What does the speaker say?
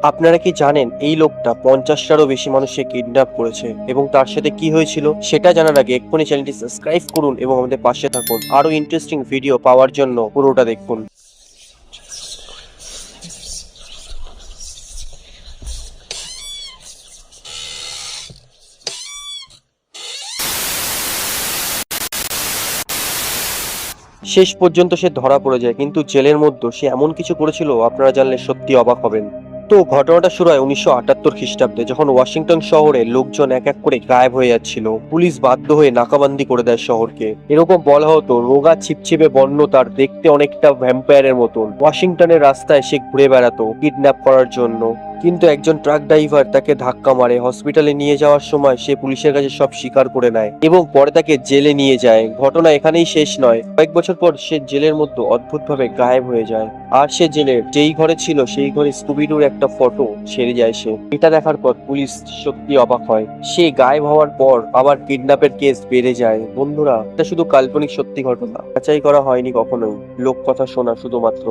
আপনারা কি জানেন এই লোকটা 50টারও বেশি মানুষকে কিডন্যাপ করেছে এবং তার সাথে কি হয়েছিল সেটা জানার আগে এক্ষুনি চ্যানেলটি সাবস্ক্রাইব করুন এবং আমাদের পাশে থাকুন। আরো ইন্টারেস্টিং ভিডিও পাওয়ার জন্য পুরোটা দেখুন। শেষ পর্যন্ত সে ধরা পড়ে যায়, কিন্তু জেলের মধ্যে সে এমন কিছু করেছিল আপনারা জানলে সত্যি অবাক হবেন। তো ঘটনাটা শুরু হয় 1978 খ্রিস্টাব্দে, যখন ওয়াশিংটন শহরে লোকজন এক এক করে গায়েব হয়ে যাচ্ছিল। পুলিশ বাধ্য হয়ে নাকাবন্দি করে দেয় শহরকে। এরকম বলা হতো রোগা ছিপছিপে বন্য, তার দেখতে অনেকটা ভ্যাম্পায়ারের মতন ওয়াশিংটনের রাস্তায় সে ঘুরে বেড়াতো কিডন্যাপ করার জন্য। কিন্তু একজন ট্রাক ড্রাইভার তাকে ধাক্কা মারে। হসপিটালে নিয়ে যাওয়ার সময় সে পুলিশের কাছে সব স্বীকার করে নেয় এবং পরে তাকে জেলে নিয়ে যায়। ঘটনা এখানেই শেষ নয়, কয়েক বছর পর সে জেলের মধ্যে অদ্ভুতভাবে গায়েব হয়ে যায়। আর সে জেলের যেই ঘরে ছিল সেই ঘরে স্কুবিডুর একটা ফটো ছেড়ে যায় সে। এটা দেখার পর পুলিশ সত্যি অবাক হয়। সে গায়েব হওয়ার পর আবার কিডন্যাপের কেস বেড়ে যায়। বন্ধুরা, এটা শুধু কাল্পনিক সত্যি ঘটনা, যাচাই করা হয়নি কখনোই, লোক কথা শোনা শুধুমাত্র।